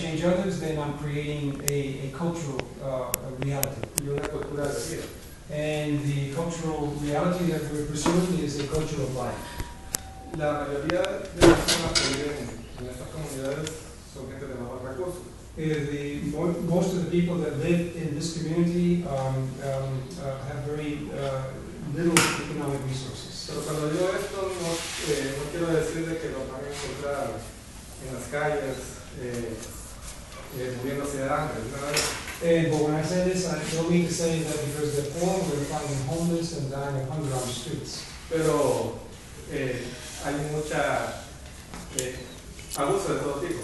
change others, then I'm creating a cultural reality. y una cultura de vida. And the cultural reality that we're pursuing is a culture of life. La mayoría de las personas que viven en estas comunidades son gente de bajos recursos. Most of the people that live in this community have very little economic resources. Pero cuando digo esto, no quiero decir de que los van a encontrar en las calles, muriéndose de hambre, nada de eso. But when I say this, I don't mean to say that because they're poor, we're finding homeless and dying of hunger on the streets. Pero hay mucha abuso de todo tipo.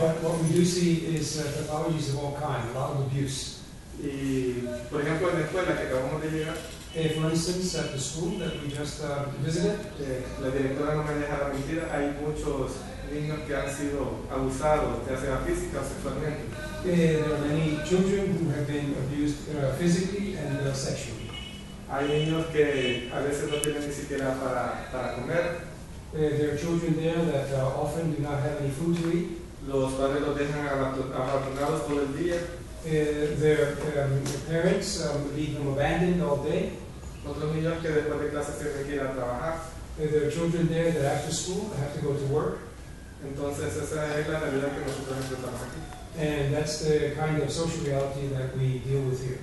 But what we do see is pathologies of all kinds, a lot of abuse. Y, por ejemplo, en la escuela que acabamos de llegar, For instance, at the school that we just visited, la directora no me deja la mentira, hay muchos niños que han sido abusados, ya sea física o sexualmente. there are many children who have been abused physically and sexually. Hay niños que a veces no tienen ni siquiera para comer. There are children there that often do not have any food to eat. Los padres los dejan abandonados todo el día. Their parents leave them abandoned all day. Otros niños que después de clases tienen que ir a trabajar. There are children there that after school have to go to work. Entonces esa es la realidad que nosotros enfrentamos aquí. And that's the kind of social reality that we deal with here.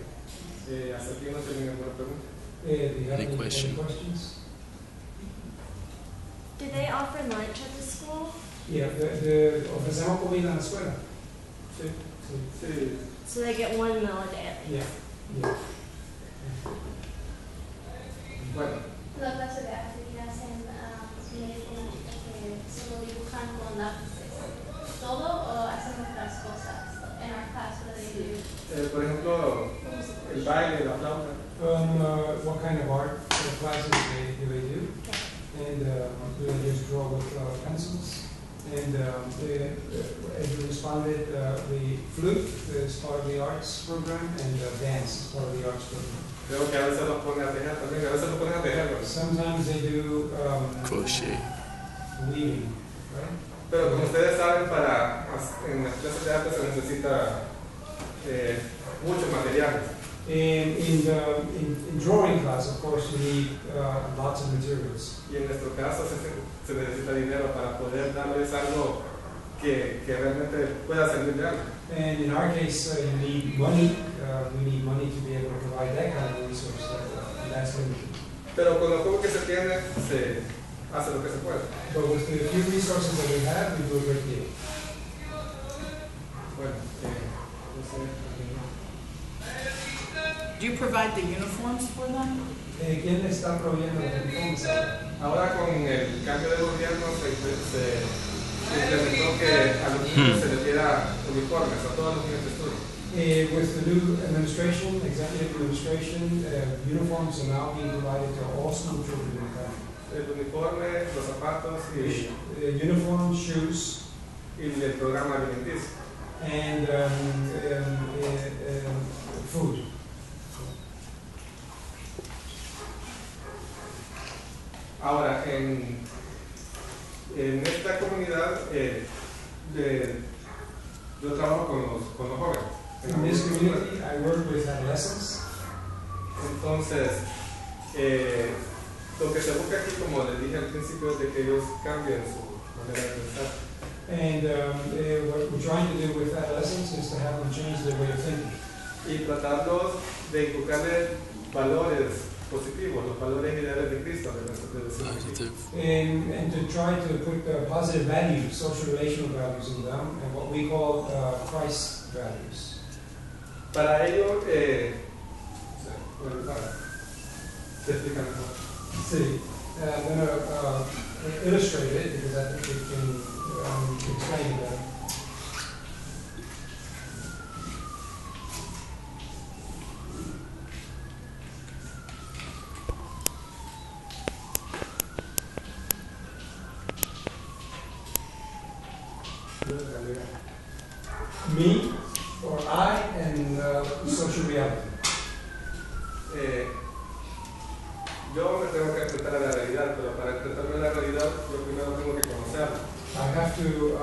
Hasta aquí no tengo ninguna pregunta. Do you have any question? questions? Do they offer lunch at the school? Yeah, ofrecemos comida en la escuela. Sí, Sí. sí. So they get one meal a day at least? Yeah, yeah. Bueno, La clase de arte que hacen solo dibujan con lápices. ¿Todo o hacen otras cosas? En our class, what do they do? por ejemplo, el baile, la flauta. What kind of art classes do they do? And do they just draw with pencils? And as you responded, the flute is part of the arts program, and dance is part of the arts program. Creo que a veces los ponen a tejer también, a veces los ponen a tejer. Sometimes they do Crochet. weaving, right? Pero como ustedes saben, en las clases de arte se necesita muchos materiales. In drawing class, of course, you need lots of materials. Y en nuestro caso se necesita dinero para poder darles algo que realmente pueda servir de algo. And in our case, you need money. We need money to be able to provide that kind of resource. And that's limited. Pero con lo poco que se tiene, se hace lo que se puede. But with the few resources that we have, we do a great deal. Bueno, no sé. Do you provide the uniforms for them? ¿Quién le está proveyendo los uniformes? Ahora con el cambio de gobierno se implementó que a los niños se les diera uniformes, a todos los niños de estudio. With the new administration, executive administration, uniforms are now being provided to all school children in the country. El uniforme, los zapatos y Uniforms, shoes, el programa alimenticio. and food. Ahora, en esta comunidad, yo trabajo con los jóvenes. In this community, I work with adolescents. Entonces, lo que se busca aquí, como les dije al principio, es de que ellos cambien su manera de pensar. And what we're trying to do with adolescents is to have them change their way of thinking. Y tratarlos de inculcarles valores positivos, los valores ideales de Cristo, Positive. And to try to put positive values, social relational values in them, and what we call Christ values. Para ello, te explican mejor. See, I'm going to illustrate it because I think it can explain it better. Me, or I, and social reality. Yo me tengo que enfrentar a la realidad, pero para enfrentarme a la realidad, yo primero tengo que conocerla. I have to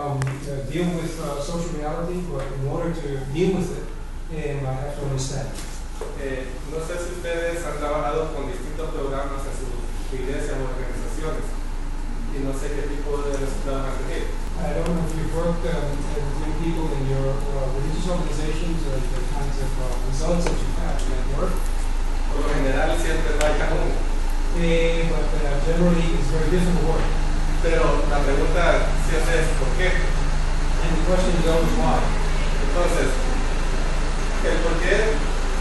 deal with social reality, but in order to deal with it, I have to understand. No sé si ustedes han trabajado con distintos programas en sus iglesias o organizaciones y no sé qué tipo de resultados han tenido. I don't know if you've worked with young people in your religious organizations or the kinds of results that you've had in that work. Por lo general siempre hay uno. But generally it's very difficult work. Pero la pregunta siempre es ¿por qué? And the question is always why. Entonces, el por qué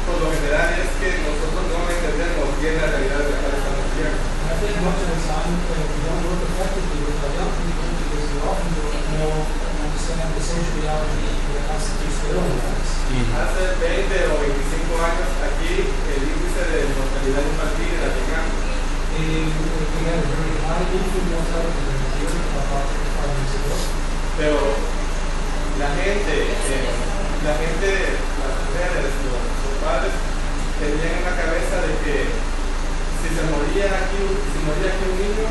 por lo general es que nosotros no entendemos bien la realidad de la cual estamos viviendo. I think much of the time we don't work effectively with our young people because we often don't know and understand the social reality that constitutes their own lives. Hace 20 o 25 años aquí el índice de mortalidad infantil era gigante. We had a very high infant mortality rate about 5 years ago. Pero la gente, las mujeres, los padres tenían en la cabeza de que si moría aquí un niño,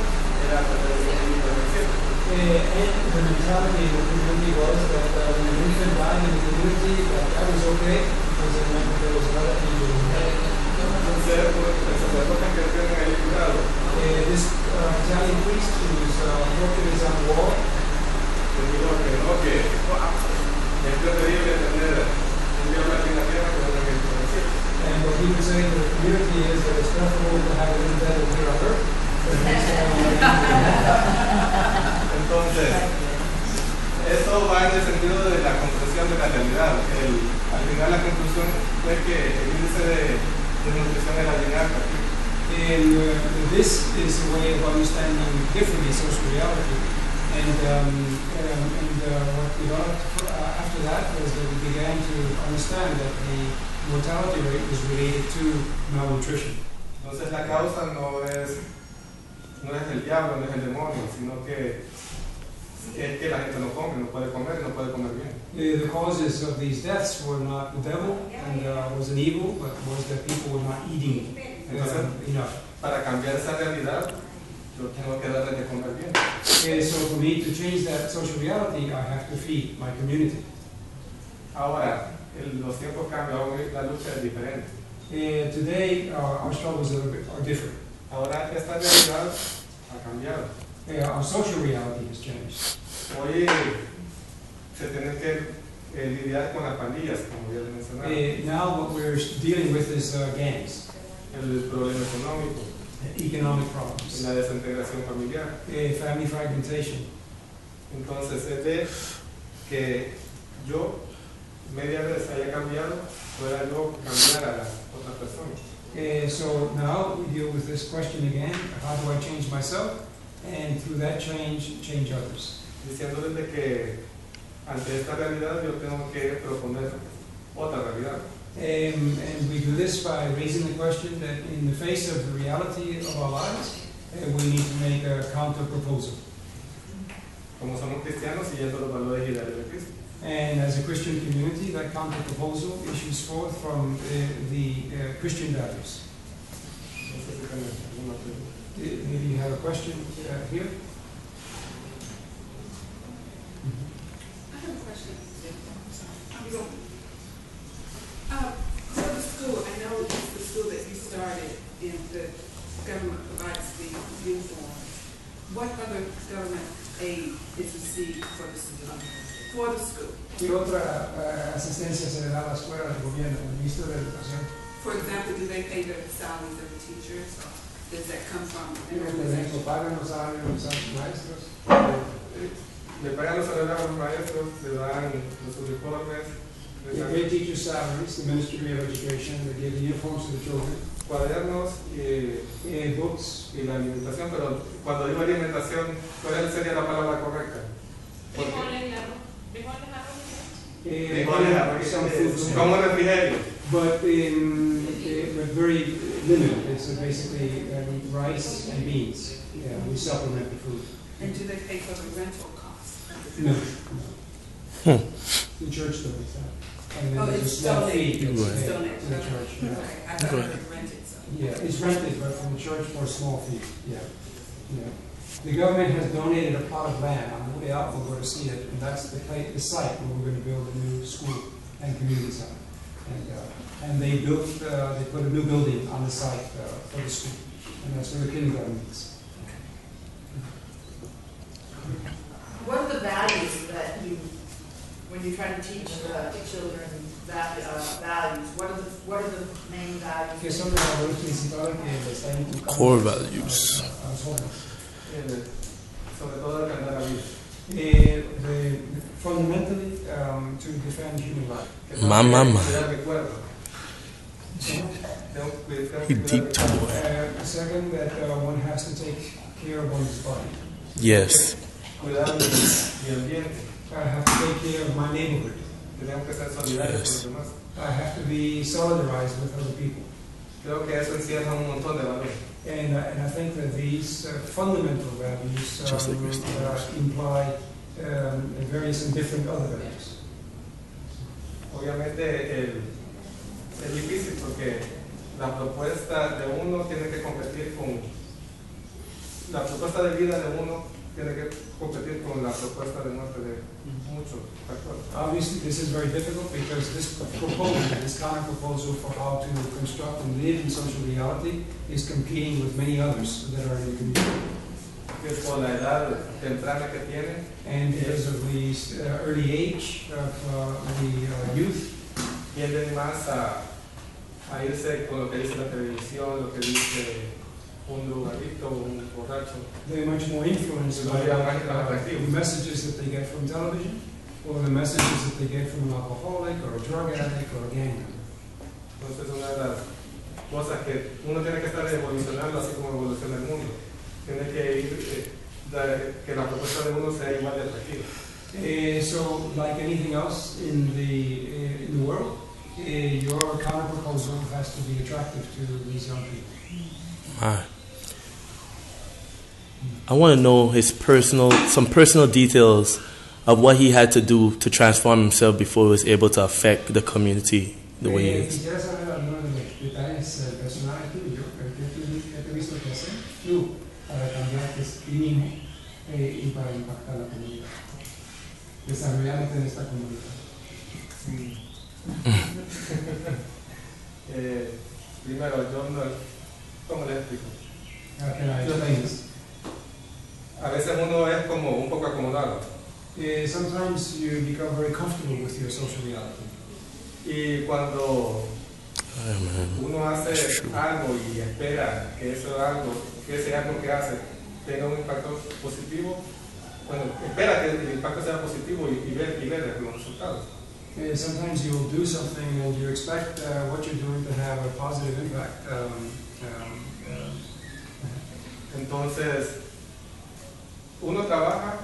era perder el niño de siempre. And the mentality of the community was that when an infant died in the community, that was okay because it meant that there was another angel in heaven. Entonces, el sacerdote que tiene ahí cuidado, This Italian priest who's working his own wall, le dijo que no, que es preferible tener un diablo aquí en la tierra que un ángel en el cielo. and what he was saying to the community is that it's preferable to have a little devil here on earth than to have an angel in heaven. Entonces, eso va en el sentido de la comprensión de la realidad. Al final la conclusión fue que el índice de nutrición era bien alto aquí. And this is a way of understanding differently social reality. And what developed after that was that we began to understand that the mortality rate was related to malnutrition. Entonces la causa no es el diablo, no es el demonio, sino que es que la gente no come, no puede comer bien. The causes of these deaths were not the devil and wasn't evil, but was that people were not eating enough. Para cambiar esa realidad, yo tengo que darle de comer bien. So for me to change that social reality, I have to feed my community. Ahora, los tiempos cambian, ahora la lucha es diferente. Today, our struggles are different. Ahora esta realidad ha cambiado. Our social reality has changed. Hoy se tiene que lidiar con las pandillas, como ya les mencionaba. Now what we're dealing with is gangs, El problema económico, economic problems, la desintegración familiar. family fragmentation. Entonces, es de que yo media vez haya cambiado, pueda yo cambiar a las otras personas. So now we deal with this question again, how do I change myself? And through that change others. Diciéndoles de que ante esta realidad yo tengo que proponer otra realidad. And we do this by raising the question that in the face of the reality of our lives, we need to make a counter proposal. Como somos cristianos, siguiendo los valores ideales de Cristo. And as a Christian community, that counter proposal issues forth from the Christian values. No sé si tienen alguna pregunta. Maybe you have a question here? I have a question. For the school, I know it's the school that you started and the government provides the uniforms. What other government aid is received for the school? ¿Qué otra asistencia se le da a la escuela del gobierno, al ministro de Educación? For example, do they pay the salaries of the teachers? Or does that come from an ¿Le organization? pagan los salarios a los maestros? Le pagan los salarios a los maestros, le dan los uniformes, le They dan pay teachers' salaries, the Ministry of Education, they give the uniforms to the children, cuadernos books. y la alimentación, pero cuando digo alimentación, ¿cuál sería la palabra correcta? Porque Some food, como refrigerio. but very limited. It's basically rice and beans. Yeah, we supplement the food. And do they pay for the rental costs? No, no. The church donates that. And then Oh, there's a it's small donated. fee that's It's paid donated. to the church. Yeah. Okay, I thought it was rented, so. Yeah, it's rented, but from the church for a small fee. Yeah, yeah. The government has donated a plot of land. On the way out, we'll go to see it, and that's the site where we're going to build a new school and community center. And they put a new building on the site for the school, and that's where the kindergarten is. What are the values that when you try to teach the children values, what are the main values? ¿Qué son los valores principales que le están inculcando Core values. a los jóvenes? Sobre todo defender la vida. Fundamentally, to defend human life. Mama. Cuidar mi cuerpo. He deep to boy. Second, that one has to take care of one's body. Yes. Cuidar mi ambiente. I have to take care of my neighborhood. Tenemos que ser solidarios Yes. con los demás. I have to be solidarized with other people. Creo que eso encierra un montón de valores. And I think that these fundamental values Just like Christians. imply various and different other values. Obviamente es difícil porque la propuesta de uno tiene que competir con la propuesta de vida de uno tiene que competir con la propuesta de muerte de muchos factores. Obviously, this is very difficult because this proposal, this kind of proposal for how to construct and live in social reality is competing with many others that are in the community. Que por la edad temprana que tienen, And because of the early age of the youth, tienden más a irse con lo que dice la televisión, lo que dice un drogadicto, un borracho. they're much more influenced by the messages that they get from television or the messages that they get from an alcoholic or a drug addict or a gang member. Entonces una de las cosas que uno tiene que estar evolucionando así como evoluciona el mundo. Tiene que ir, que la propuesta de uno sea igual de atractiva. So, like anything else in the world, your counter proposal has to be attractive to these young people. I want to know some personal details of what he had to do to transform himself before he was able to affect the community the way he is. Quisiera saber algunos de los detalles personales tuyos, que te he visto que hacer tú para cambiarte ti mismo y para impactar la comunidad, desarrollándote en esta comunidad. Primero, yo no, ¿cómo le explico? Can I explain this? A veces uno es como un poco acomodado Sometimes you become very comfortable with your social reality. y cuando Oh, man. uno hace algo y espera que ese algo que hace tenga un impacto positivo, bueno, espera que el impacto sea positivo y ver los resultados. Sometimes you'll do something and you expect what you're doing to have a positive impact. Entonces, uno trabaja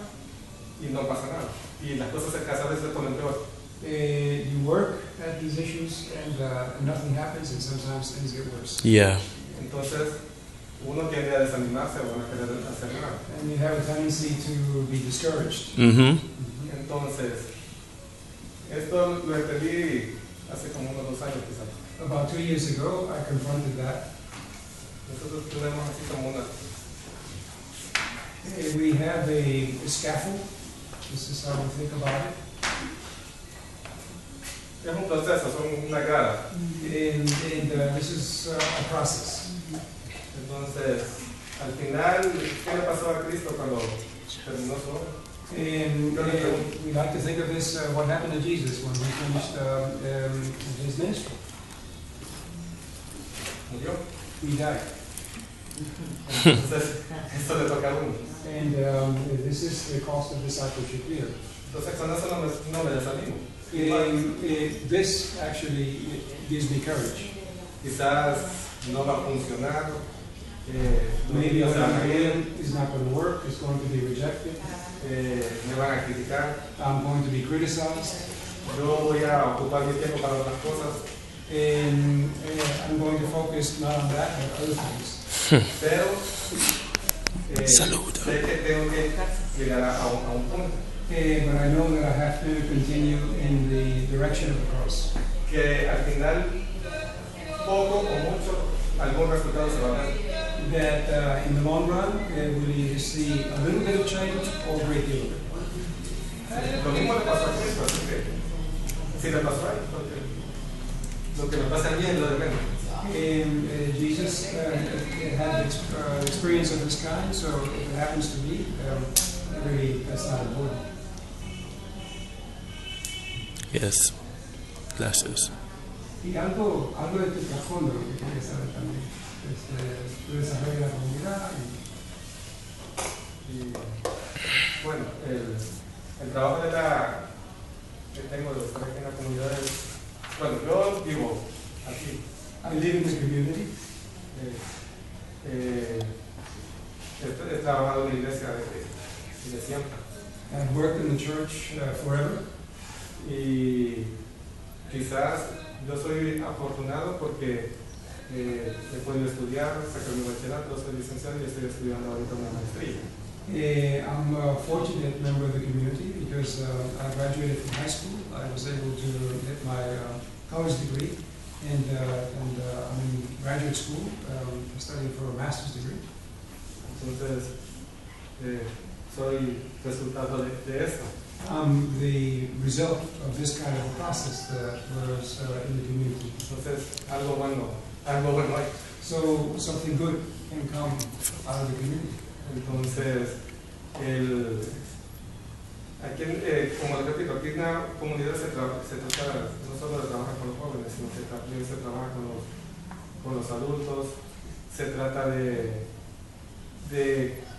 y no pasa nada. Y las cosas cada vez se ponen peor. You work at these issues and nothing happens, and sometimes things get worse. Yeah. Entonces, uno tiende a desanimarse o a no querer hacer nada. And you have a tendency to be discouraged. Mm-hmm. Entonces, esto lo entendí hace como unos 2 años quizás. About 2 years ago, I confronted that. Nosotros tenemos así como una... We have a scaffold. This is how we think about it. Es un proceso, son una grada. And this is a process. Entonces, al final, ¿qué le pasó a Cristo cuando terminó su obra? And we like to think of this, what happened to Jesus when he finished his ministry. Murió. He died. Entonces, esto le toca a uno. And this is the cost of discipleship here. Entonces, con eso no me desanimo. This actually gives me courage. Quizás no va a funcionar. Maybe no what se van I'm a ir, doing is not going to work, it's going to be rejected, me van a criticar. I'm going to be criticized, Yo voy a ocupar mi tiempo para otras cosas. and I'm going to focus not on that but other things. Pero Salud. sé que tengo que llegar a un punto But I know that I have to continue in the direction of the cross. que al final, poco o mucho, algún resultado se va a ver. that in the long run we'll either see a little bit of change or a great deal of it. Lo mismo le pasó a Cristo, así que sí le pasó a él, porque lo que me pasa a mí es lo de menos. And Jesus had an experience of this kind, so if it happens to me, really that's not important. Yes. Gracias. Y algo de tu trasfondo que quería saber también. Tu desarrollo de la comunidad. Y bueno, el trabajo que tengo de estar aquí en la comunidad es, bueno, yo vivo aquí. I live in the community. He trabajado en la iglesia desde siempre. I've worked in the church forever. Y quizás yo soy afortunado porque he podido estudiar, sacar mi bachillerato, soy licenciado y estoy estudiando ahorita una maestría. I'm a fortunate member of the community because I graduated from high school. I was able to get my college degree, and I'm in graduate school studying for a master's degree. Entonces, soy resultado de esto. I'm the result of this kind of a process that was in the community. Entonces, algo bueno hay. So something good can come out of the community. Entonces, aquí, como les repito, aquí en la comunidad se trata no solo de trabajar con los jóvenes, sino que también se trabaja con los adultos. Se trata de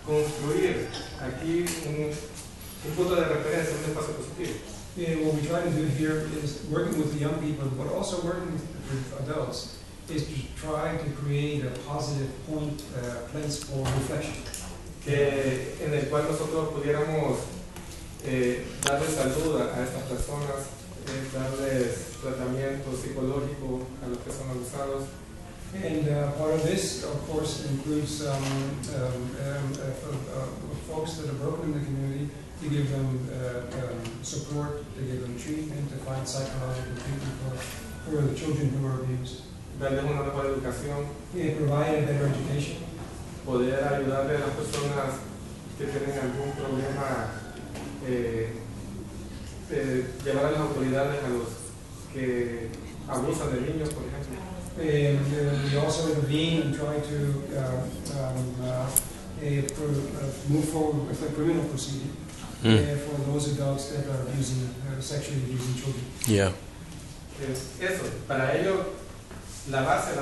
construir aquí un punto de referencia, un espacio positivo. What we try to do here is working with the young people, but also working with adults, is to try to create a positive place for reflection. En el cual nosotros pudiéramos darles salud a estas personas, darles tratamiento psicológico a los que son abusados. And part of this, of course, includes folks that are broken in the community, to give them support, to give them treatment, to find psychological treatment for the children who are abused. Darles una mejor educación. Provide a better education. Poder ayudarle a las personas que tienen algún problema, llevar a las autoridades a los que abusan de niños, por ejemplo. We also intervene and try to move forward with a criminal proceeding for those adults that are sexually abusing children. Yeah. Eso, para ello, la base es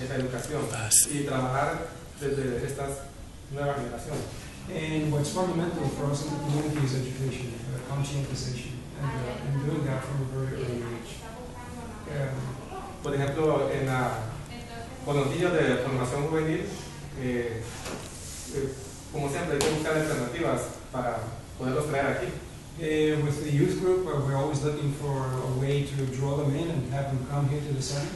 la educación y trabajar desde estas nuevas generaciones. And what's fundamental for us in the community is education, conscientization, and doing that from a very early age. Por ejemplo, con los niños de formación juvenil, como siempre hay que buscar alternativas para poderlos traer aquí. With the youth group, we're always looking for a way to draw them in and have them come here to the center.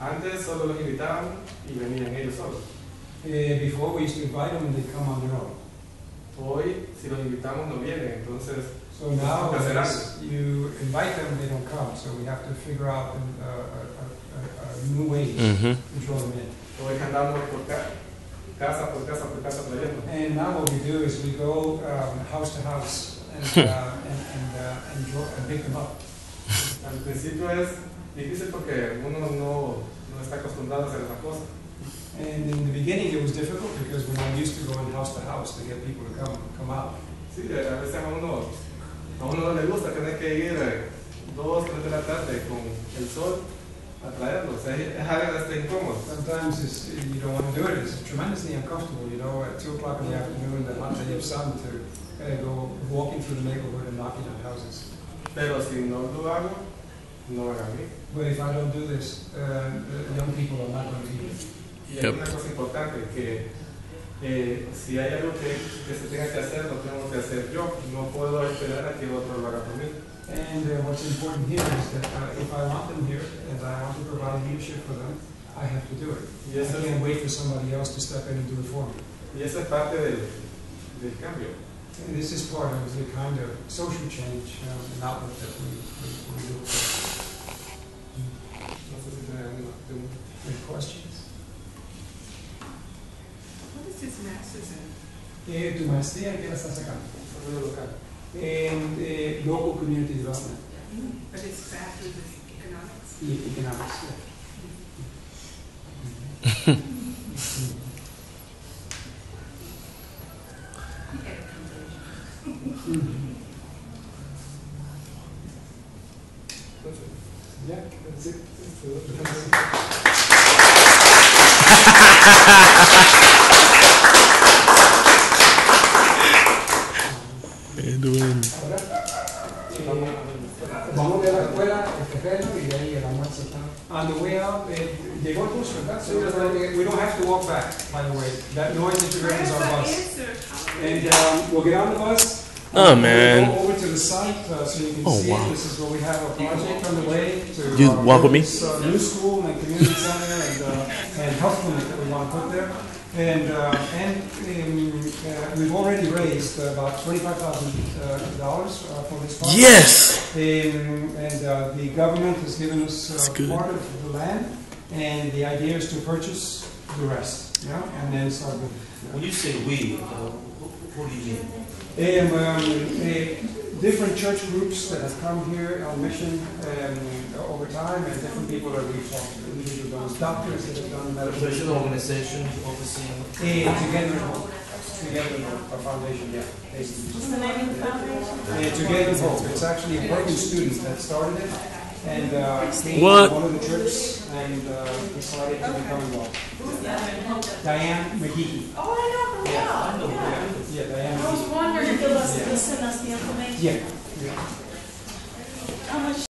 Antes solo los invitaban y venían ellos solos. Before we used to invite them and they'd come on their own. Hoy, si los invitamos, no vienen, entonces so now you invite them, they don't come. So we have to figure out a new way to draw them in. Hoy andamos por casa por casa trayendo. And now what we do is we go house to house and pick them up. Al principio es difícil porque uno no está acostumbrado a hacer esa cosa. And in the beginning it was difficult because we're not used to going house to house to get people to come out. Sí, a veces a uno no le gusta tener que ir 2, 3 de la tarde con el sol a traerlos. Es algo incómodo. Sometimes you don't want to do it. It's tremendously uncomfortable, you know, at 2 o'clock in the afternoon, the hot day of sun, to go walking through the neighborhood and knocking on houses. Pero si no lo hago, no van a mí. But if I don't do this, the young people are not going to be here. Y hay una cosa importante, que si hay algo que se tenga que hacer, lo tengo que hacer yo. No puedo esperar a que otro lo haga por mí. And what's important here is that if I want them here and I want to provide leadership for them, I have to do it. I can't wait for somebody else to step in and do it for me. Y eso es parte del cambio. And this is part of the kind of social change and outlook that we look for. No sé si tienen alguna pregunta. Any questions? his master's in? Tu maestría, ¿qué la estás sacando? Desarrollo local. En Local Community Development But his bachelor's in economics? y Economics. He had a conversion. Yeah, that's it. Vamos de la escuela, el terreno y de ahí el almuerzo. On the way out, llegó el bus, ¿verdad? So we don't have to walk back, by the way. That noise that you heard is our bus. And we'll get on the bus. Oh, We'll man. go over to the site so you can Oh, see wow. it. This is where we have a project on the way to You walk with me? this, new school and community center and health clinic that we want to put there. And we've already raised about $25,000 for this project. Yes. And the government has given us That's good. part of the land, and the idea is to purchase the rest, yeah, and then start with. When you say we, what do you mean? Different church groups that have come here on mission over time, and different people that we've talked to, individual doctors that have done medical. There's an organization overseeing. Together our foundation, yeah. Basically. What's the name of the foundation? Together Hope. It's actually a Berkeley student that started it, and came What? to one of the trips and decided to become involved. Diane McGee. Oh, I know her well. Yeah, Diane I was McGee. wondering. Give us the information. Yeah. Yeah. How much